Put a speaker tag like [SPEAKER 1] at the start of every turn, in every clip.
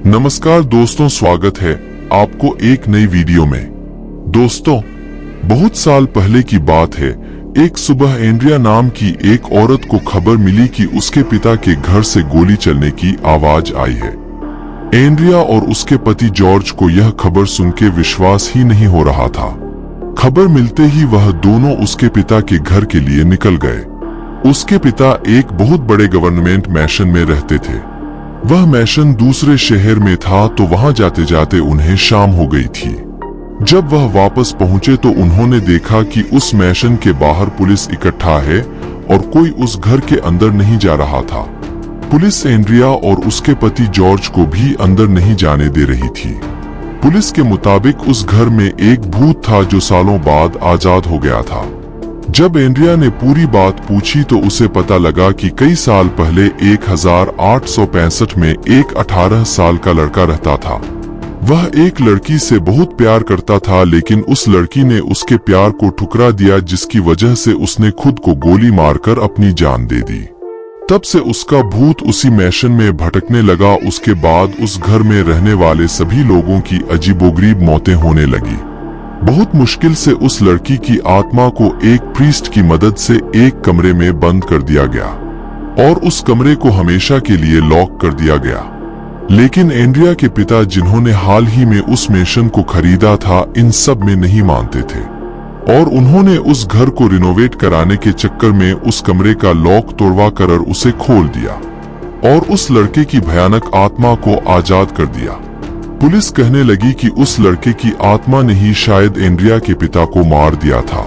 [SPEAKER 1] नमस्कार दोस्तों, स्वागत है आपको एक नई वीडियो में। दोस्तों, बहुत साल पहले की बात है। एक सुबह एंड्रिया नाम की एक औरत को खबर मिली कि उसके पिता के घर से गोली चलने की आवाज आई है। एंड्रिया और उसके पति जॉर्ज को यह खबर सुन के विश्वास ही नहीं हो रहा था। खबर मिलते ही वह दोनों उसके पिता के घर के लिए निकल गए। उसके पिता एक बहुत बड़े गवर्नमेंट मैशन में रहते थे। वह मैशन दूसरे शहर में था, तो वहां जाते जाते उन्हें शाम हो गई थी। जब वह वापस पहुंचे तो उन्होंने देखा कि उस मैशन के बाहर पुलिस इकट्ठा है और कोई उस घर के अंदर नहीं जा रहा था। पुलिस एंड्रिया और उसके पति जॉर्ज को भी अंदर नहीं जाने दे रही थी। पुलिस के मुताबिक उस घर में एक भूत था जो सालों बाद आजाद हो गया था। जब एंड्रिया ने पूरी बात पूछी तो उसे पता लगा कि कई साल पहले 1865 में एक 18 साल का लड़का रहता था। वह एक लड़की से बहुत प्यार करता था, लेकिन उस लड़की ने उसके प्यार को ठुकरा दिया, जिसकी वजह से उसने खुद को गोली मारकर अपनी जान दे दी। तब से उसका भूत उसी मैशन में भटकने लगा। उसके बाद उस घर में रहने वाले सभी लोगों की अजीबोगरीब मौतें होने लगी। बहुत मुश्किल से उस लड़की की आत्मा को एक प्रीस्ट की मदद से एक कमरे में बंद कर दिया गया और उस कमरे को हमेशा के लिए लॉक कर दिया गया। लेकिन एंड्रिया के पिता, जिन्होंने हाल ही में उस मैशन को खरीदा था, इन सब में नहीं मानते थे और उन्होंने उस घर को रिनोवेट कराने के चक्कर में उस कमरे का लॉक तोड़वा कर उसे खोल दिया और उस लड़के की भयानक आत्मा को आजाद कर दिया। पुलिस कहने लगी कि उस लड़के की आत्मा ने ही शायद एंड्रिया के पिता को मार दिया था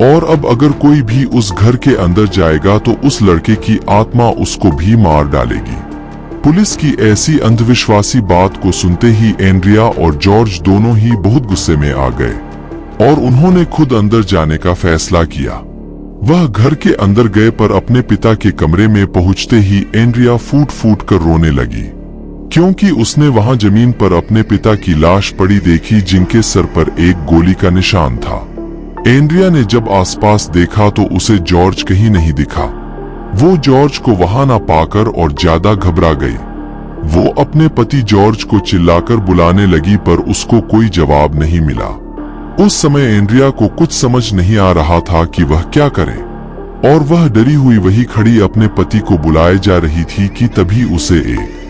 [SPEAKER 1] और अब अगर कोई भी उस घर के अंदर जाएगा तो उस लड़के की आत्मा उसको भी मार डालेगी। पुलिस की ऐसी अंधविश्वासी बात को सुनते ही एंड्रिया और जॉर्ज दोनों ही बहुत गुस्से में आ गए और उन्होंने खुद अंदर जाने का फैसला किया। वह घर के अंदर गए, पर अपने पिता के कमरे में पहुंचते ही एंड्रिया फूट फूट कर रोने लगी, क्योंकि उसने वहां जमीन पर अपने पिता की लाश पड़ी देखी, जिनके सर पर एक गोली का निशान था। एंड्रिया ने जब आसपास देखा तो उसे जॉर्ज कहीं नहीं दिखा। वो जॉर्ज को वहां ना पाकर और ज्यादा घबरा गई। वो अपने पति जॉर्ज को चिल्लाकर बुलाने लगी, पर उसको कोई जवाब नहीं मिला। उस समय एंड्रिया को कुछ समझ नहीं आ रहा था कि वह क्या करे और वह डरी हुई वही खड़ी अपने पति को बुलाए जा रही थी कि तभी उसे एक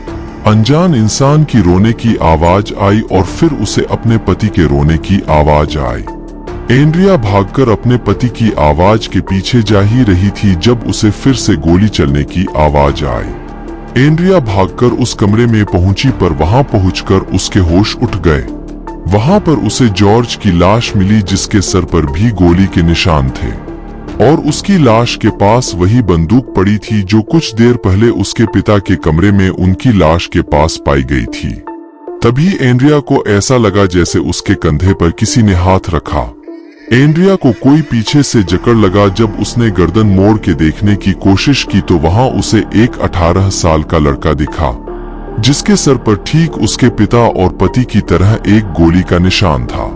[SPEAKER 1] अनजान इंसान की रोने की आवाज आई और फिर उसे अपने पति के रोने की आवाज आई। एंड्रिया भागकर अपने पति की आवाज के पीछे जा ही रही थी जब उसे फिर से गोली चलने की आवाज आई। एंड्रिया भागकर उस कमरे में पहुंची, पर वहां पहुंचकर उसके होश उठ गए। वहां पर उसे जॉर्ज की लाश मिली, जिसके सर पर भी गोली के निशान थे और उसकी लाश के पास वही बंदूक पड़ी थी जो कुछ देर पहले उसके पिता के कमरे में उनकी लाश के पास पाई गई थी। तभी एंड्रिया को ऐसा लगा जैसे उसके कंधे पर किसी ने हाथ रखा। एंड्रिया को कोई पीछे से जकड़ लगा। जब उसने गर्दन मोड़ के देखने की कोशिश की तो वहां उसे एक 18 साल का लड़का दिखा, जिसके सर पर ठीक उसके पिता और पति की तरह एक गोली का निशान था।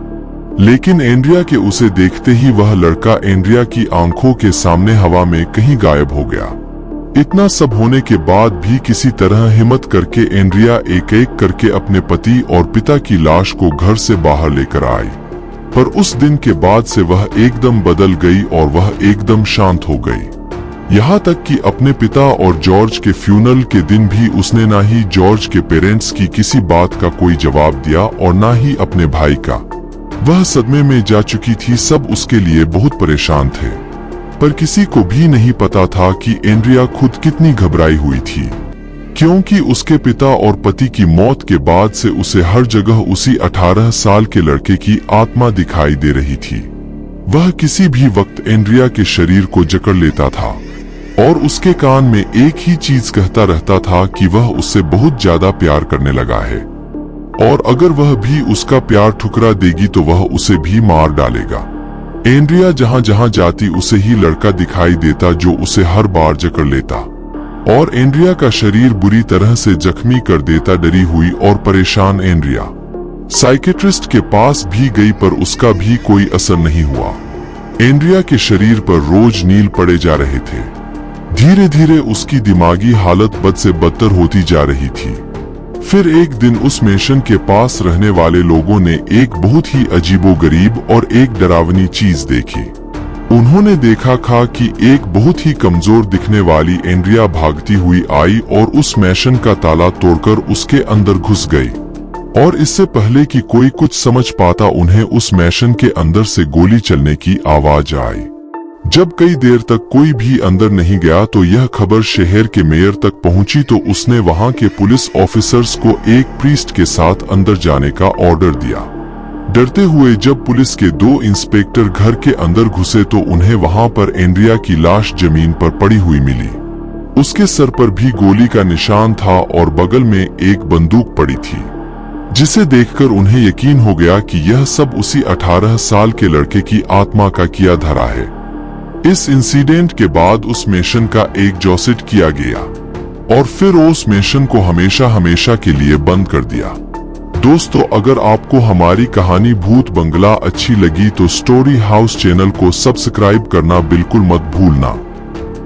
[SPEAKER 1] लेकिन एंड्रिया के उसे देखते ही वह लड़का एंड्रिया की आंखों के सामने हवा में कहीं गायब हो गया। इतना सब होने के बाद भी किसी तरह हिम्मत करके एंड्रिया एक एक करके अपने पति और पिता की लाश को घर से बाहर लेकर आई, पर उस दिन के बाद से वह एकदम बदल गई और वह एकदम शांत हो गई। यहाँ तक कि अपने पिता और जॉर्ज के फ्यूनरल के दिन भी उसने ना ही जॉर्ज के पेरेंट्स की किसी बात का कोई जवाब दिया और ना ही अपने भाई का। वह सदमे में जा चुकी थी। सब उसके लिए बहुत परेशान थे, पर किसी को भी नहीं पता था कि एंड्रिया खुद कितनी घबराई हुई थी, क्योंकि उसके पिता और पति की मौत के बाद से उसे हर जगह उसी 18 साल के लड़के की आत्मा दिखाई दे रही थी। वह किसी भी वक्त एंड्रिया के शरीर को जकड़ लेता था और उसके कान में एक ही चीज कहता रहता था कि वह उससे बहुत ज्यादा प्यार करने लगा है और अगर वह भी उसका प्यार ठुकरा देगी तो वह उसे भी मार डालेगा। एंड्रिया जहां जहां जाती उसे ही लड़का दिखाई देता जो उसे हर बार जकड़ लेता और एंड्रिया का शरीर बुरी तरह से जख्मी कर देता। डरी हुई और परेशान एंड्रिया साइकियाट्रिस्ट के पास भी गई, पर उसका भी कोई असर नहीं हुआ। एंड्रिया के शरीर पर रोज नील पड़े जा रहे थे। धीरे धीरे उसकी दिमागी हालत बद से बदतर होती जा रही थी। फिर एक दिन उस मेंशन के पास रहने वाले लोगों ने एक बहुत ही अजीबोगरीब और एक डरावनी चीज देखी। उन्होंने देखा था कि एक बहुत ही कमजोर दिखने वाली एंड्रिया भागती हुई आई और उस मेंशन का ताला तोड़कर उसके अंदर घुस गई। और इससे पहले कि कोई कुछ समझ पाता, उन्हें उस मेंशन के अंदर से गोली चलने की आवाज आई। जब कई देर तक कोई भी अंदर नहीं गया तो यह खबर शहर के मेयर तक पहुंची, तो उसने वहां के पुलिस ऑफिसर्स को एक प्रीस्ट के साथ अंदर जाने का ऑर्डर दिया। डरते हुए जब पुलिस के 2 इंस्पेक्टर घर के अंदर घुसे तो उन्हें वहां पर एंड्रिया की लाश जमीन पर पड़ी हुई मिली। उसके सर पर भी गोली का निशान था और बगल में एक बंदूक पड़ी थी, जिसे देखकर उन्हें यकीन हो गया कि यह सब उसी 18 साल के लड़के की आत्मा का किया धरा है। इस इंसिडेंट के बाद उस मेंशन का एग्जॉस्ट किया गया और फिर उस मेंशन को हमेशा हमेशा के लिए बंद कर दिया। दोस्तों, अगर आपको हमारी कहानी भूत बंगला अच्छी लगी तो स्टोरी हाउस चैनल को सब्सक्राइब करना बिल्कुल मत भूलना।